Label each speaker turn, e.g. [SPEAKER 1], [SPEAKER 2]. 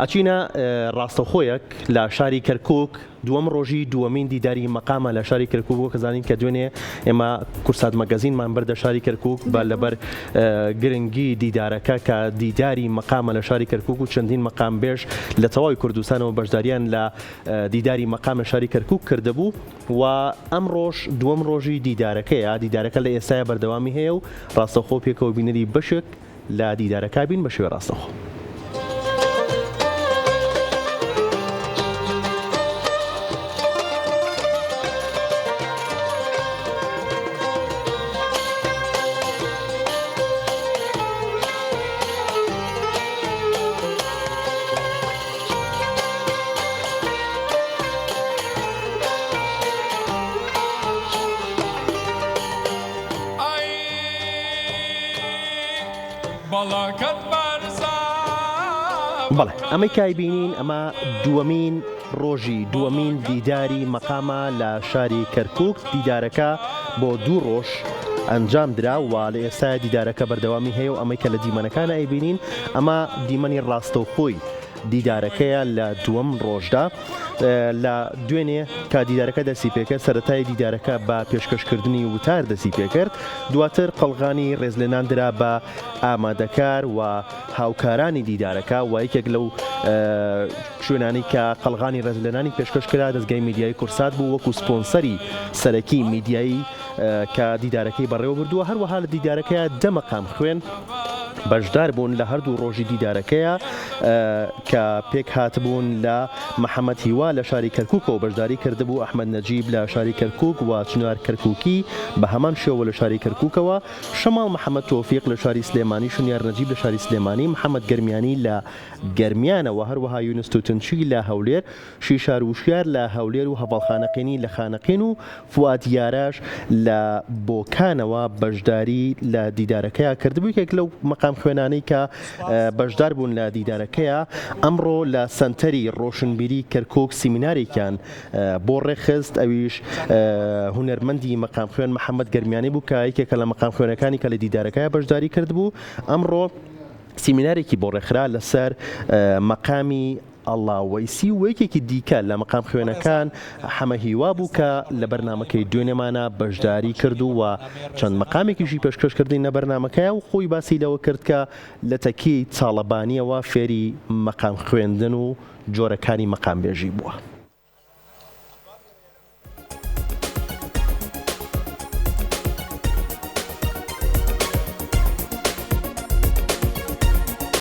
[SPEAKER 1] ئەچینە ڕاستەوخۆیەک لە شاری کەرکووک دووەم ڕۆژی دووەمین دیداری مەقامە لە شاری کەرکووک بۆ کە زانین کە دوێنێ ئێمە کورسات مەگەزینمان بەردە شاری کەرکووک بە لەبەر گرنگی دیدارەکە کە دیداری مەقامە لە شاری کەرکووک و چەندین مەقام بێژ لە تەواوی کوردستانەوە بەشداریان لە دیداری مەقام لە شاری کەرکووک کردهبوو و ئەم ڕۆژ دووەم ڕۆژی دیدارەکەیە. دیدارەکە لە ئێستاە بەردەوامی هەیە و ڕاستەوخۆ پێکەوە بینەری بەشێک لە دیدارەکە بین بە شێوەیە ڕاستەوخۆ. بەڵێ ئەمەی کای بینین ئەمە دووەمین ڕۆژی دووەمین دیداری مەقامە لە شاری کەرکووک. دیدارەکە بۆ دوو ڕۆژ ئەنجام درا و لە ئێستا دیدارەکە بەردەوامی هەیە و ئەمەی کە لە دیمەنەکانە ئەیبینین ئەمە دیمەنی ڕاستەوخۆی دیدارەکەیە لە دووەم ڕۆژدا. لە دوێنێ کا دیدارەکە دەستی پێکرد سەرەتای دیدارەکە بە پێشکەشکردنی وتار دەستی پێکرد، دواتر قەڵغانی ڕێزلێنان درا بە ئامادەکار و هاوکارانی دیدارەکە و یەکێک لەو شوێنانی کە قەڵغانی ڕێزلێنانی پێشکەشکرا دەستگای میدیای کورسات بوو وەکو سپۆنسەری سەرەکی میدیایی کە دیدارەکەی بەڕێوە بردووە. هەروەها لە دیدارەکەیە دە مەقام خوێن بەشدار بوون لە هەردوو ڕۆژی دیدارەکەیە کە پێک هاتبوون لە محەممەد هیوا لە شاری کەرکووکەوە بەشداری کردبوو، ئەحمەد نەجیب لە شاری کەرکووک و چنوار کەرکووکی بە هەمان شێوە لە شاری کەرکووکەوە، شەماڵ محەممەد تۆفیق لە شاری سلێمانی، شنیار نەجیب لە شاری سلێمانی، محەممەد گەرمیانی لە گەرمیانەوە، هەروەها یونس توتنچی لە هەولێر، شیشار وشیار لە هەولێر و هەڤاڵخانەقینی لە خانەقین و فواد یاراش لە بۆکانەوە بەشداری لە دیدارەکەیە کردبوو. یەکێک لەو مەقام خوێنانەی کە بەشدار بوون لە دیدارەکەیە ئەمڕۆ لە سنتەری ڕۆشنبیری کەرکووک سیمینارێکیان بۆ ڕێخست، ئەویش هونەرمەندی مەقام خوێن محەممەد گەرمیانی بوو کە یەکێکە لە مەقام خوێنەکانی کە لە دیدارەکەیە بەشداری کردبوو. ئەمڕۆ سیمینارێکی بۆ ڕێکخرا لەسەر مەقامی ئەڵڵا وەیسی و یەکێکی دیکە لە مەقام خوێنەکان حەمە هیوا بوو کە لە بەرنامەکەی دوێنێمانە بەشداری کردو و چەند مەقامێکیشی پێشکەشکردنی نە بەرنامەکەیە و خۆی باسی لەوە کرد کە لە تەکی چاڵەبانیەوە فێری مەقام خوێندن و جۆرەکانی مەقام بێژی بووە.